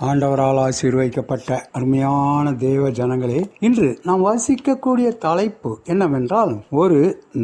ஆண்டவரால் ஆசீர்வதிக்கப்பட்ட அருமையான தேவ ஜனங்களே, இன்று நாம் வாசிக்கக்கூடிய தலைப்பு என்னவென்றால், ஒரு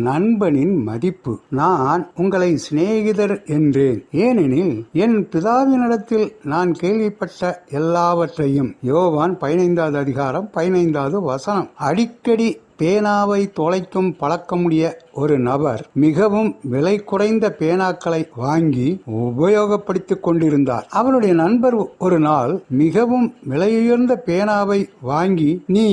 நண்பனின் மதிப்பு. நான் உங்களை சிநேகிதர் என்றேன், ஏனெனில் என் பிதாவினிடத்தில் நான் கேள்விப்பட்ட எல்லாவற்றையும். யோவான் 15வது அதிகாரம் 15வது வசனம். அடிக்கடி பேனாவை தொலைக்கும் பழக்கமுடைய ஒரு நபர் மிகவும் விலை குறைந்த பேனாக்களை வாங்கி உபயோகப்படுத்திக் கொண்டிருந்தார். அவருடைய நண்பர் ஒரு நாள் மிகவும் விலையுயர்ந்த பேனாவை வாங்கி, நீ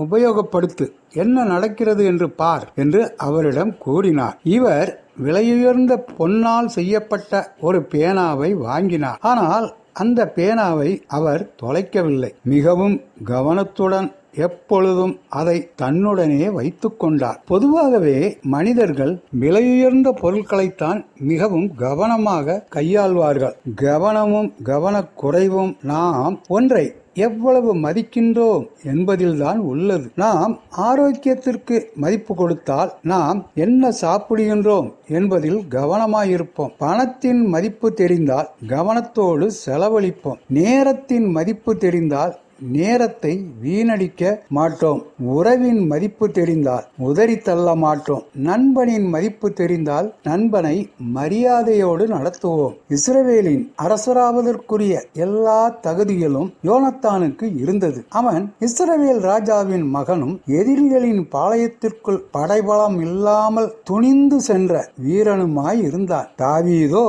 உபயோகப்படுத்து, என்ன நடக்கிறது என்று பார் என்று அவரிடம் கூறினார். இவர் விலையுயர்ந்த பொன்னால் செய்யப்பட்ட ஒரு பேனாவை வாங்கினார். ஆனால் அந்த பேனாவை அவர் தொலைக்கவில்லை. மிகவும் கவனத்துடன் எப்பொழுதும் அதை தன்னுடனே வைத்துக் கொண்டார். பொதுவாகவே மனிதர்கள் விலையுயர்ந்த பொருட்களைத்தான் மிகவும் கவனமாக கையாள்வார்கள். கவனமும் கவனக்குறைவும் நாம் ஒன்றை எவ்வளவு மதிக்கின்றோம் என்பதில்தான் உள்ளது. நாம் ஆரோக்கியத்திற்கு மதிப்பு கொடுத்தால் நாம் என்ன சாப்பிடுகின்றோம் என்பதில் கவனமாயிருப்போம். பணத்தின் மதிப்பு தெரிந்தால் கவனத்தோடு செலவழிப்போம். நேரத்தின் மதிப்பு தெரிந்தால் நேரத்தை வீணடிக்க மாட்டோம். உறவின் மதிப்பு தெரிந்தால் உதறி தள்ள மாட்டோம். நண்பனின் மதிப்பு தெரிந்தால் நண்பனை மரியாதையோடு நடத்துவோம். இஸ்ரவேலின் அரசராவதற்குரிய எல்லா தகுதிகளும் யோனத்தானுக்கு இருந்தது. அவன் இஸ்ரவேல் ராஜாவின் மகனும் எதிரிகளின் பாளையத்திற்குள் படைபலம் இல்லாமல் துணிந்து சென்ற வீரனுமாய் இருந்தான். தாவீதோ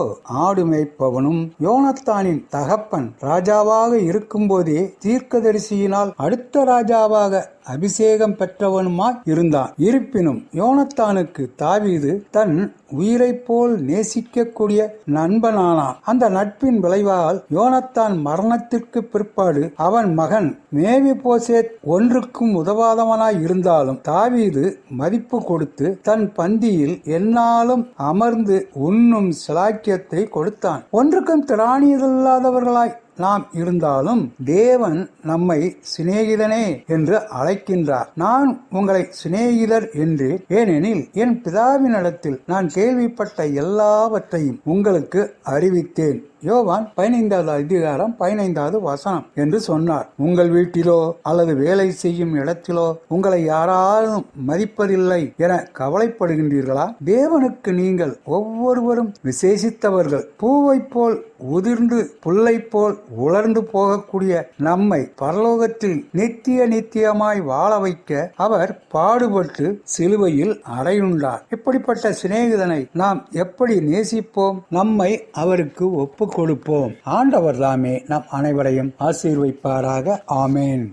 ஆடு மேய்ப்பவனும் யோனத்தானின் தகப்பன் ராஜாவாக இருக்கும்போதே தீர்க்கதரிசியினால் அடுத்த ராஜாவாக அபிஷேகம் பெற்றவனுமாய் இருந்தான். இருப்பினும் யோனத்தானுக்கு தாவீது தன் உயிரை போல் நேசிக்கக்கூடிய நண்பனானான். அந்த நட்பின் விளைவால் யோனத்தான் மரணத்திற்கு பிற்பாடு அவன் மகன் மேவிபோசேத் ஒன்றுக்கும் உதவாதவனாய் இருந்தாலும் தாவீது மதிப்பு கொடுத்து தன் பந்தியில் எந்நாளும் அமர்ந்து உண்ணும் சிலாக்கியத்தை கொடுத்தான். ஒன்றுக்கும் திராணியதில்லாதவர்களாய் நாம் இருந்தாலும் தேவன் நம்மை சிநேகிதனே என்று அழைக்கின்றார். நான் உங்களை சிநேகிதர் என்று, ஏனெனில் என் பிதாவினிடத்தில் நான் கேள்விப்பட்ட எல்லாவற்றையும் உங்களுக்கு அறிவித்தேன். யோவான் 15வது அதிகாரம் 15வது வசனம் என்று சொன்னார். உங்கள் வீட்டிலோ அல்லது வேலை செய்யும் இடத்திலோ உங்களை யாராலும் மதிப்பதில்லை என கவலைப்படுகின்றீர்களா? தேவனுக்கு நீங்கள் ஒவ்வொருவரும் விசேஷித்தவர்கள். பூவை போல் உதிர்ந்து புல்லை போல் உலர்ந்து போகக்கூடிய நம்மை பரலோகத்தில் நித்தியமாய் வாழ வைக்க அவர் பாடுபட்டு சிலுவையில் அறையுண்டார். இப்படிப்பட்ட சிநேகிதனை நாம் எப்படி நேசிப்போம்? நம்மை அவருக்கு ஒப்பு கொடுப்போம். ஆண்டவர் தாமே நம் அனைவரையும் ஆசீர்வதிப்பாராக. ஆமேன்.